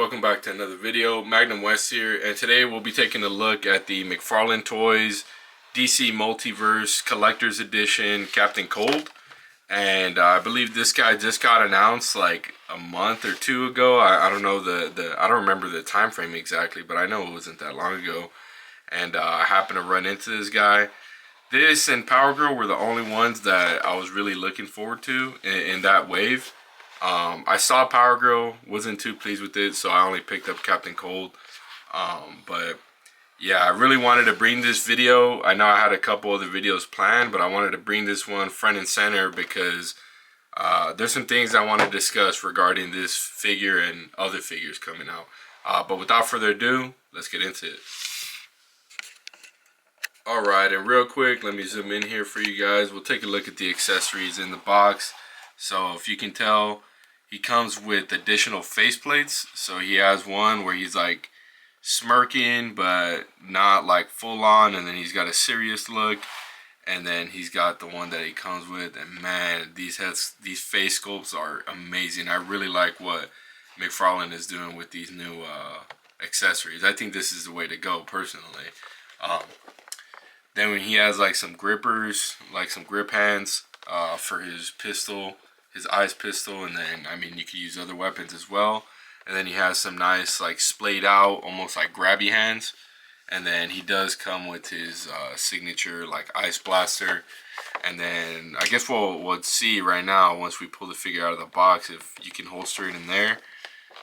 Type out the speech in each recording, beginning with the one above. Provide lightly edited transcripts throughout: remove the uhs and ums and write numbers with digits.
welcome back to another video. Magnum West here, and today we'll be taking a look at the McFarlane Toys DC Multiverse Collector's Edition Captain Cold. And I believe this guy just got announced like a month or two ago. I don't know I don't remember the time frame exactly, but I know it wasn't that long ago. And I happened to run into this guy. This and Power Girl were the only ones that I was really looking forward to in that wave. I saw Power Girl, wasn't too pleased with it, so I only picked up Captain Cold. But yeah, I really wanted to bring this video. I know I had a couple other videos planned, but I wanted to bring this one front and center because there's some things I want to discuss regarding this figure and other figures coming out. But without further ado, let's get into it. Alright, and real quick, let me zoom in here for you guys. We'll take a look at the accessories in the box. So if you can tell, he comes with additional faceplates. So he has one where he's like smirking but not like full on, and then he's got a serious look, and then he's got the one that he comes with. And man, these face sculpts are amazing. I really like what McFarlane is doing with these new accessories. I think this is the way to go personally. Then when he has like some grippers, like some grip hands for his pistol, his ice pistol, and then I mean you could use other weapons as well. And then he has some nice like splayed out, almost like grabby hands. And then he does come with his signature like ice blaster. And then I guess we'll see right now once we pull the figure out of the box if you can holster it in there.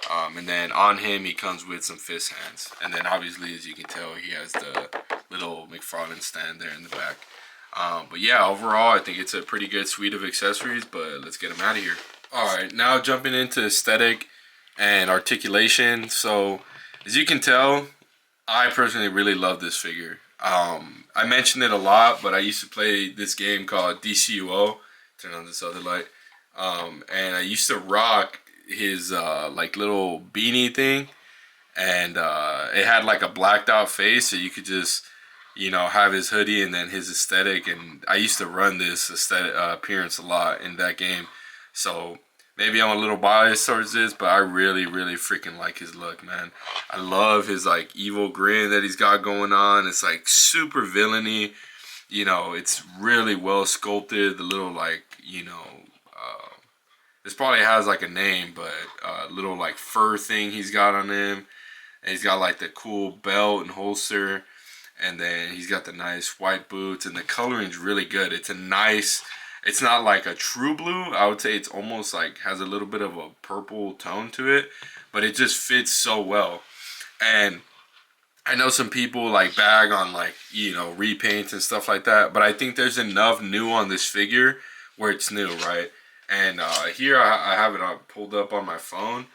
And then on him he comes with some fist hands. And then obviously, as you can tell, he has the little McFarlane stand there in the back. But yeah, overall I think it's a pretty good suite of accessories, but let's get them out of here. Alright, now jumping into aesthetic and articulation. So as you can tell, I personally really love this figure. I mentioned it a lot, but I used to play this game called DCUO. Turn on this other light. And I used to rock his like little beanie thing, and it had like a blacked out face, so you could just, you know, have his hoodie and then his aesthetic. And I used to run this aesthetic appearance a lot in that game, so maybe I'm a little biased towards this, but I really freaking like his look, man. I love his like evil grin that he's got going on. It's like super villainy, you know. It's really well sculpted. The little like, you know, this probably has like a name, but little like fur thing he's got on him. And he's got like the cool belt and holster. And then he's got the nice white boots. And the coloring's really good. It's a nice, it's not like a true blue. I would say it's almost like has a little bit of a purple tone to it. But it just fits so well. And I know some people like bag on like, you know, repaints and stuff like that. But I think there's enough new on this figure where it's new, right? And here I have it pulled up on my phone.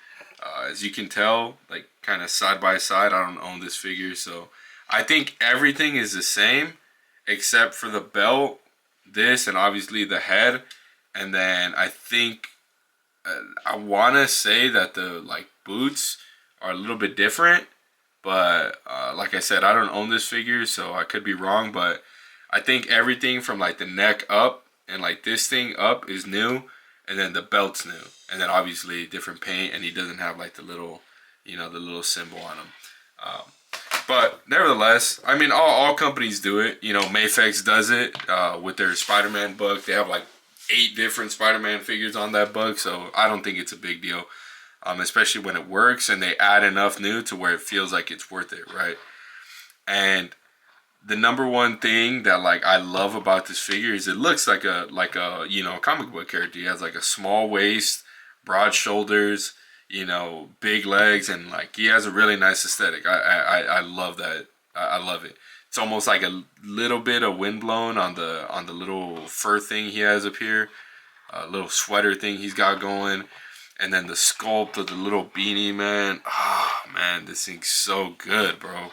As you can tell, like kind of side by side, I don't own this figure, so I think everything is the same except for the belt, this, and obviously the head. And then I think I want to say that the like boots are a little bit different, but like I said, I don't own this figure, so I could be wrong. But I think everything from like the neck up and like this thing up is new. And then the belt's new. And then obviously different paint. And he doesn't have like the little, you know, the little symbol on him. But nevertheless, I mean, all companies do it. You know, Mafex does it with their Spider-Man book. They have like 8 different Spider-Man figures on that book. So I don't think it's a big deal. Especially when it works and they add enough new to where it feels like it's worth it, right? And the number one thing that like I love about this figure is it looks like a you know, comic book character. He has like a small waist, broad shoulders, you know, big legs, and like he has a really nice aesthetic. I love that. I love it. It's almost like a little bit of windblown on the little fur thing he has up here, a little sweater thing he's got going, and then the sculpt of the little beanie, man. Oh man, this thing's so good, bro.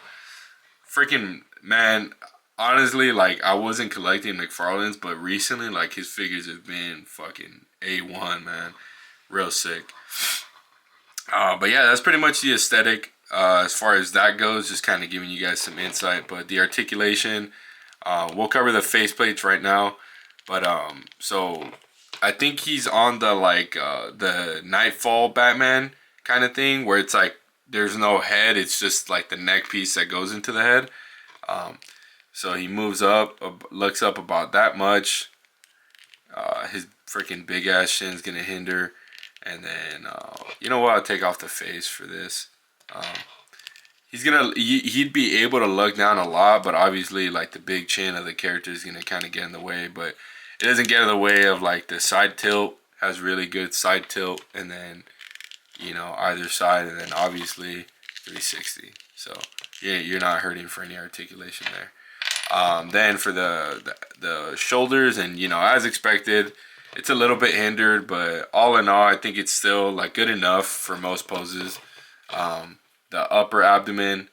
Freaking man, honestly, like I wasn't collecting McFarlane's, but recently like his figures have been fucking A1, man. Real sick. But yeah, that's pretty much the aesthetic as far as that goes, just kind of giving you guys some insight. But the articulation, we'll cover the faceplates right now. But so I think he's on the like the Nightfall Batman kind of thing, where it's like there's no head. It's just like the neck piece that goes into the head. So he moves up, looks up about that much. His freaking big ass shin's gonna hinder. And then, you know what? I'll take off the face for this. He'd be able to look down a lot, but obviously, like, the big chin of the character is gonna kind of get in the way. But it doesn't get in the way of, like, the side tilt. Has really good side tilt, and then, you know, either side, and then obviously 360. So yeah, you're not hurting for any articulation there. Then for the shoulders, and you know, as expected, it's a little bit hindered, but all in all, I think it's still like good enough for most poses. The upper abdomen,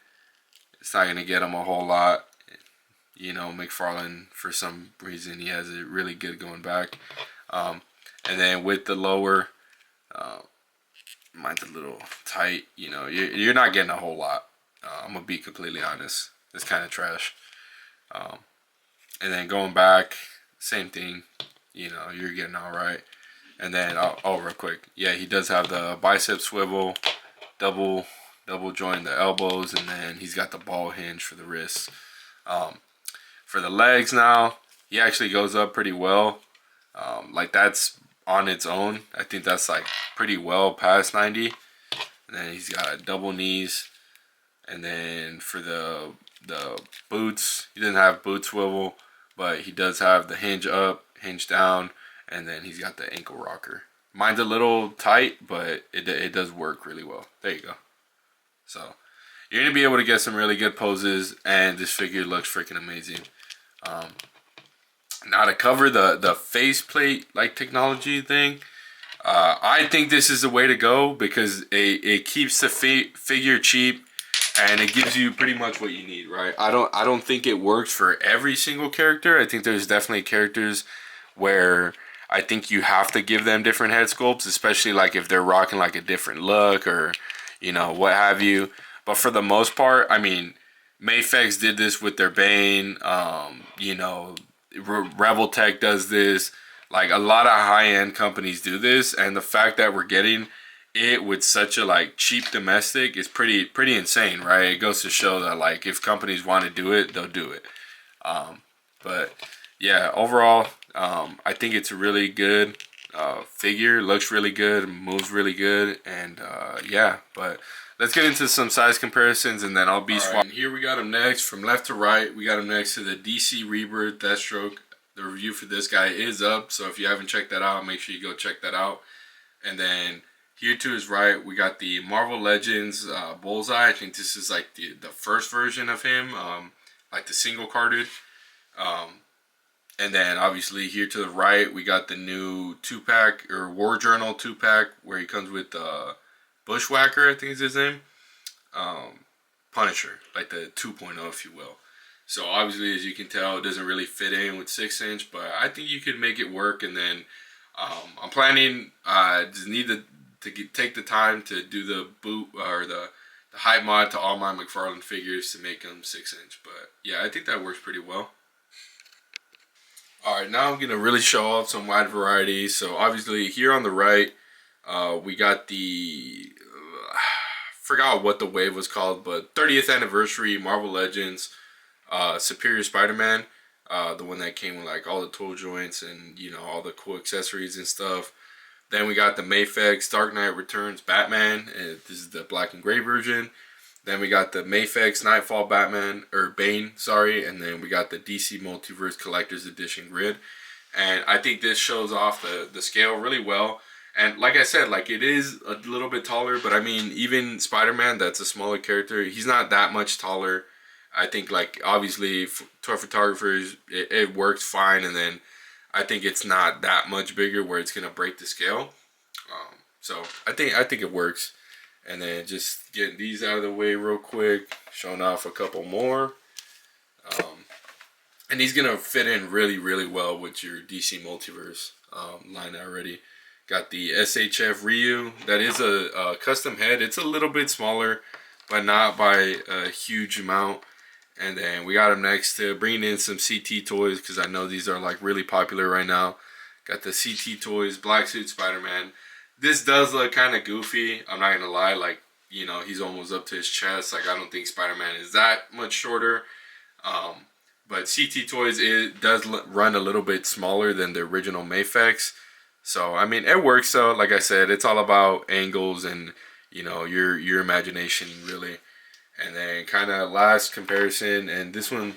it's not gonna get him a whole lot. You know, McFarlane, for some reason, he has it really good going back. And then with the lower, mine's a little tight. You know, you're not getting a whole lot. I'm gonna be completely honest. It's kind of trash. And then going back, same thing. You know, you're getting all right. And then, oh, real quick, yeah, he does have the bicep swivel, double join the elbows, and then he's got the ball hinge for the wrists. For the legs now, he actually goes up pretty well. Like that's on its own. I think that's like pretty well past 90. And then he's got double knees. And then for the boots, he doesn't have boot swivel, but he does have the hinge up, hinge down, and then he's got the ankle rocker. Mine's a little tight, but it does work really well. There you go. So you're gonna be able to get some really good poses, and this figure looks freaking amazing. Now to cover the faceplate like technology thing, I think this is the way to go because it keeps the figure cheap and it gives you pretty much what you need, right? I don't think it works for every single character. I think there's definitely characters where I think you have to give them different head sculpts, especially like if they're rocking like a different look or you know what have you. But for the most part, I mean, Mayfex did this with their Bane. You know, Rebel Tech does this. Like a lot of high-end companies do this, and the fact that we're getting it with such a like cheap domestic is pretty insane, right? It goes to show that like if companies want to do it, they'll do it. But yeah, overall, I think it's a really good figure. Looks really good, moves really good, and yeah. But let's get into some size comparisons, and then I'll be swapping. Right, here we got him next from left to right. We got him next to the DC Rebirth Deathstroke. The review for this guy is up, so if you haven't checked that out, make sure you go check that out. And then here to his right, we got the Marvel Legends Bullseye. I think this is like the first version of him, like the single carded. And then obviously here to the right, we got the new 2-pack or War Journal 2-pack where he comes with Bushwhacker, I think is his name. Punisher, like the 2.0, if you will. So obviously, as you can tell, it doesn't really fit in with 6-inch, but I think you could make it work. And then I'm planning, just need to take the time to do the boot or the height mod to all my McFarlane figures to make them 6-inch. But yeah, I think that works pretty well. All right, now I'm gonna really show off some wide variety. So obviously, here on the right, we got the forgot what the wave was called, but 30th anniversary Marvel Legends. Superior Spider-Man, the one that came with like all the tool joints and you know all the cool accessories and stuff. Then we got the Mayfex Dark Knight Returns Batman, and this is the black and gray version. Then we got the Mayfex Nightfall Batman or Bane, sorry, and then we got the DC Multiverse Collector's Edition grid. And I think this shows off the scale really well. And like I said, like it is a little bit taller, but I mean even Spider-Man, that's a smaller character, he's not that much taller. I think, like, obviously, to our photographers, it works fine. And then I think it's not that much bigger where it's going to break the scale. So I think it works. And then just getting these out of the way real quick. Showing off a couple more. And he's going to fit in really, really well with your DC Multiverse line already. Got the SHF Ryu. That is a custom head. It's a little bit smaller, but not by a huge amount. And then we got him next to bringing in some CT toys because I know these are like really popular right now. Got the CT toys, Black Suit Spider-Man. This does look kind of goofy. I'm not going to lie. Like, you know, he's almost up to his chest. Like, I don't think Spider-Man is that much shorter. But CT Toys, it does run a little bit smaller than the original Mafex. So, I mean, it works though. Like I said, it's all about angles and, you know, your imagination, really. And then kind of last comparison, and this one,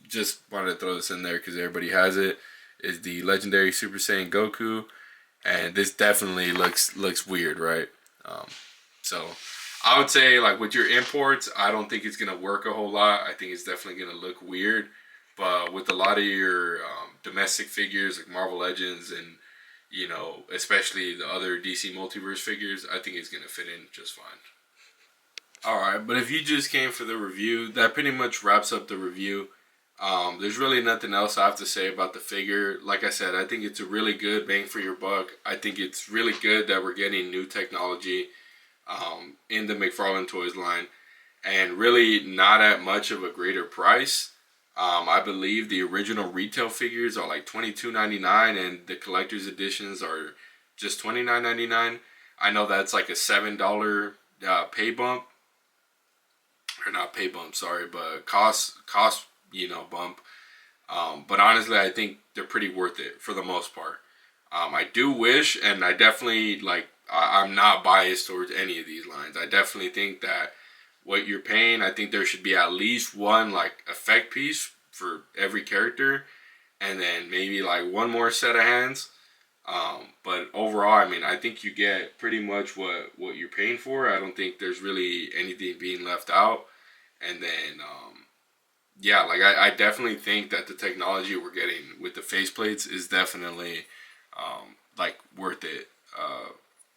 just wanted to throw this in there because everybody has it, is the legendary Super Saiyan Goku. And this definitely looks weird, right? So I would say, like, with your imports, I don't think it's gonna work a whole lot. I think it's definitely gonna look weird. But with a lot of your domestic figures like Marvel Legends and, you know, especially the other DC Multiverse figures, I think it's gonna fit in just fine. Alright, but if you just came for the review, that pretty much wraps up the review. There's really nothing else I have to say about the figure. Like I said, I think it's a really good bang for your buck. I think it's really good that we're getting new technology in the McFarlane Toys line, and really not at much of a greater price. I believe the original retail figures are like $22.99 and the collector's editions are just $29.99. I know that's like a $7 pay bump, or not pay bump, sorry, but cost you know, bump. But honestly, I think they're pretty worth it for the most part. I do wish, and I definitely, like, I'm not biased towards any of these lines. I definitely think that what you're paying, I think there should be at least one, like, effect piece for every character, and then maybe like one more set of hands. But overall, I mean, I think you get pretty much what you're paying for. I don't think there's really anything being left out. And then yeah, like I definitely think that the technology we're getting with the faceplates is definitely like worth it.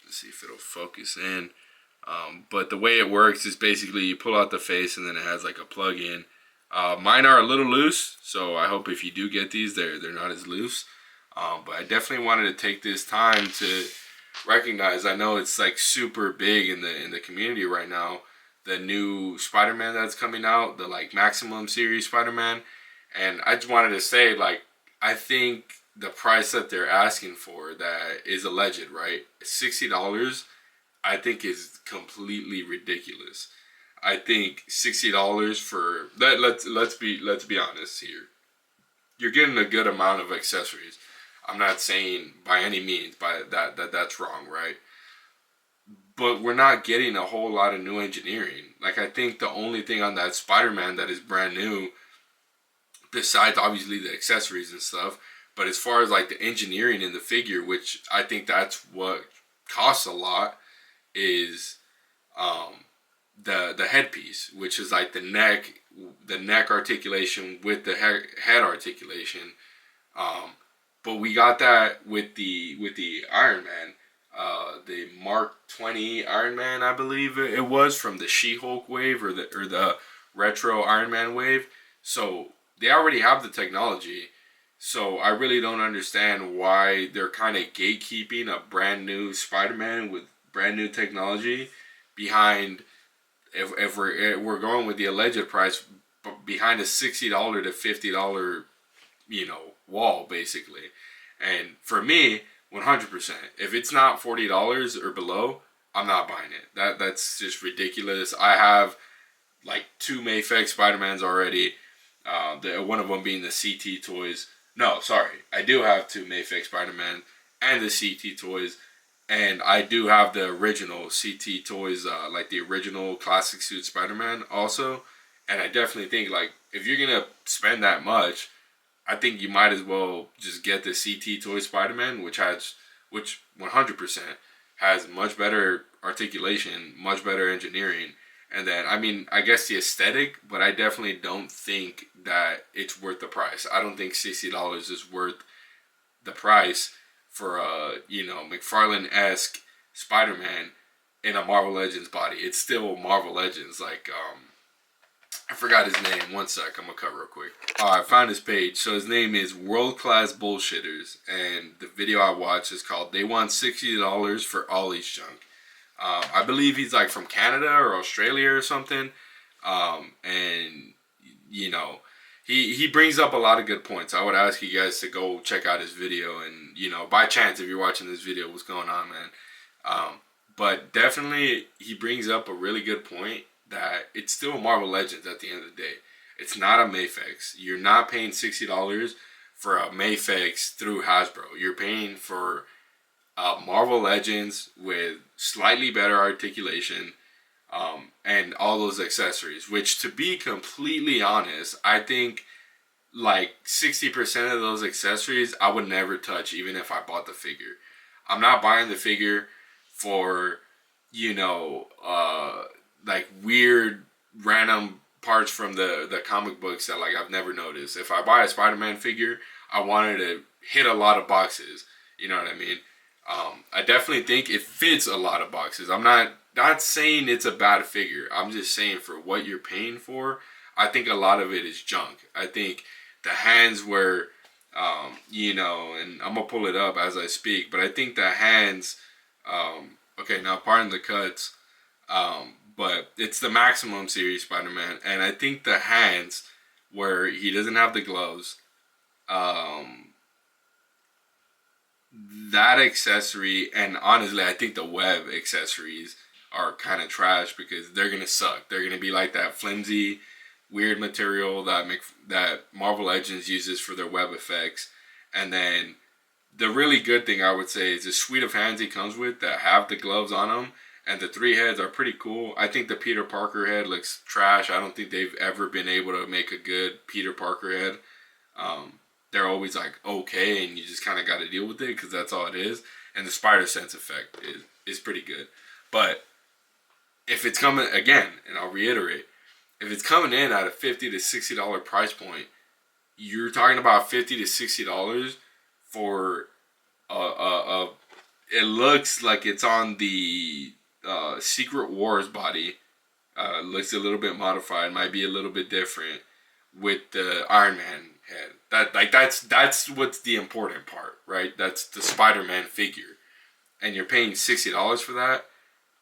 Let's see if it'll focus in. But the way it works is basically you pull out the face and then it has like a plug-in. Mine are a little loose, so I hope if you do get these, they're not as loose. But I definitely wanted to take this time to recognize. I know it's like super big in the community right now. The new Spider-Man that's coming out, the like Maximum series Spider-Man, and I just wanted to say, like, I think the price that they're asking for that is alleged, right? $60, I think is completely ridiculous. I think $60 for that. Let's be honest here. You're getting a good amount of accessories. I'm not saying by any means by that's wrong, right? But we're not getting a whole lot of new engineering. Like, I think the only thing on that Spider-Man that is brand new, besides obviously the accessories and stuff, but as far as like the engineering in the figure, which I think that's what costs a lot, is the headpiece, which is like the neck articulation with the head articulation. But we got that with the Iron Man. The Mark 20 Iron Man, I believe it was, from the She-Hulk wave or the retro Iron Man wave. So they already have the technology. So I really don't understand why they're kind of gatekeeping a brand new Spider-Man with brand new technology behind, if we're going with the alleged price, behind a $60 to $50, you know, wall basically. And for me, 100%. If it's not $40 or below, I'm not buying it. That's just ridiculous. I have like 2 Mafex Spider-Mans already. One of them being the CT toys. No, sorry. I do have 2 Mafex Spider-Man and the CT toys. And I do have the original CT toys, like the original classic suit Spider-Man also. And I definitely think, like, if you're going to spend that much, I think you might as well just get the CT Toy Spider-Man, which 100% has much better articulation, much better engineering. And then, I mean, I guess the aesthetic, but I definitely don't think that it's worth the price. I don't think $60 is worth the price for a, you know, McFarlane-esque Spider-Man in a Marvel Legends body. It's still Marvel Legends, like, I forgot his name. One sec. I'm going to cut real quick. I found his page. So his name is World Class Bullshitters. And the video I watched is called They Want $60 for Ollie's Junk. I believe he's like from Canada or Australia or something. And, you know, he brings up a lot of good points. I would ask you guys to go check out his video. And, you know, by chance, if you're watching this video, what's going on, man? But definitely, he brings up a really good point that it's still Marvel Legends at the end of the day. It's not a Mayfix. You're not paying $60 for a Mayfix through Hasbro. You're paying for Marvel Legends with slightly better articulation, and all those accessories. Which, to be completely honest, I think like 60% of those accessories I would never touch, even if I bought the figure. I'm not buying the figure for, like weird random parts from the comic books that like I've never noticed. If I buy a Spider-Man figure, I wanted to hit a lot of boxes. You know what I mean? I definitely think it fits a lot of boxes. I'm not saying it's a bad figure. I'm just saying for what you're paying for, I think a lot of it is junk. I think the hands were, and I'm gonna pull it up as I speak, but I think the hands, okay, now pardon the cuts, but it's the Maximum Series Spider-Man, and I think the hands where he doesn't have the gloves, that accessory, and honestly, I think the web accessories are kind of trash because they're gonna suck. They're gonna be like that flimsy, weird material that Marvel Legends uses for their web effects, and then the really good thing I would say is the suite of hands he comes with that have the gloves on them, and the 3 heads are pretty cool. I think the Peter Parker head looks trash. I don't think they've ever been able to make a good Peter Parker head. They're always like okay, and you just kind of got to deal with it because that's all it is. And the Spider Sense effect is pretty good. But if it's coming again, and I'll reiterate, if it's coming in at a $50 to $60 price point, you're talking about $50 to $60 for it looks like it's on the Secret Wars body. Looks a little bit modified, might be a little bit different with the Iron Man head. That's what's the important part, right? That's the Spider-Man figure, and you're paying $60 for that.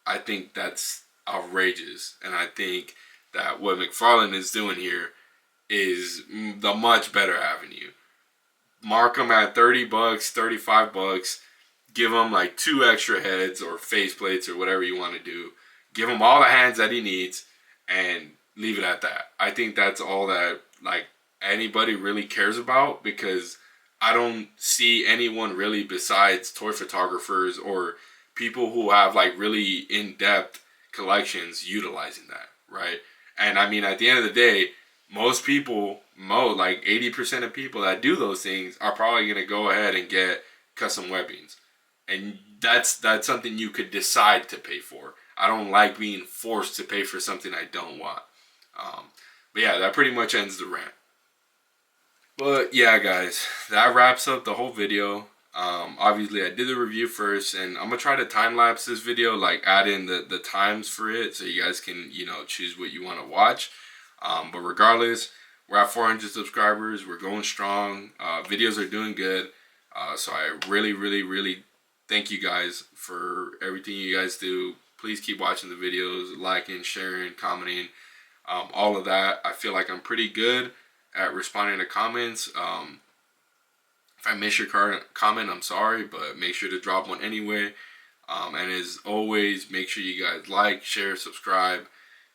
I think that's outrageous, and I think that what McFarlane is doing here is the much better avenue. Mark them at $30, $35. Give him like 2 extra heads or faceplates or whatever you want to do. Give him all the hands that he needs and leave it at that. I think that's all that like anybody really cares about, because I don't see anyone really besides toy photographers or people who have like really in-depth collections utilizing that, right? And I mean, at the end of the day, most people, like 80% of people that do those things are probably going to go ahead and get custom webbings. And that's something you could decide to pay for. I don't like being forced to pay for something I don't want. But yeah, that pretty much ends the rant. But yeah, guys, that wraps up the whole video. Obviously, I did the review first, and I'm going to try to time-lapse this video, like add in the times for it so you guys can, choose what you want to watch. But regardless, we're at 400 subscribers. We're going strong. Videos are doing good. So I really, really, really thank you guys for everything you guys do. Please keep watching the videos, liking, sharing, commenting, all of that. I feel like I'm pretty good at responding to comments. If I miss your comment, I'm sorry, but make sure to drop one anyway. And as always, make sure you guys like, share, subscribe.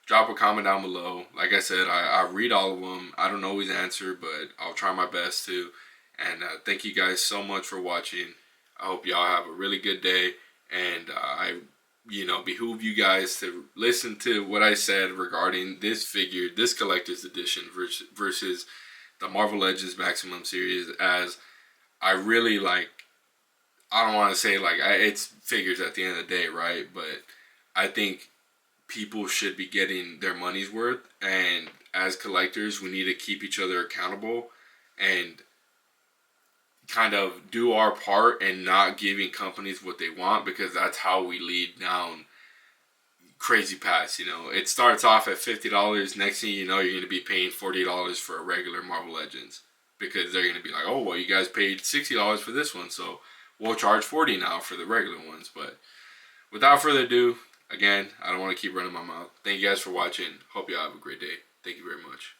Drop a comment down below. Like I said, I read all of them. I don't always answer, but I'll try my best to. And thank you guys so much for watching. I hope y'all have a really good day. And I behoove you guys to listen to what I said regarding this figure, this collector's edition versus the Marvel Legends Maximum Series, as I really like, I don't want to say like, it's figures at the end of the day, right? But I think people should be getting their money's worth, and as collectors, we need to keep each other accountable and kind of do our part and not giving companies what they want, because that's how we lead down crazy paths. It starts off at $50. Next thing you know, you're going to be paying $40 for a regular Marvel Legends, because they're going to be like, oh, well, you guys paid $60 for this one, so we'll charge $40 now for the regular ones. But without further ado, again, I don't want to keep running my mouth. Thank you guys for watching. Hope you all have a great day. Thank you very much.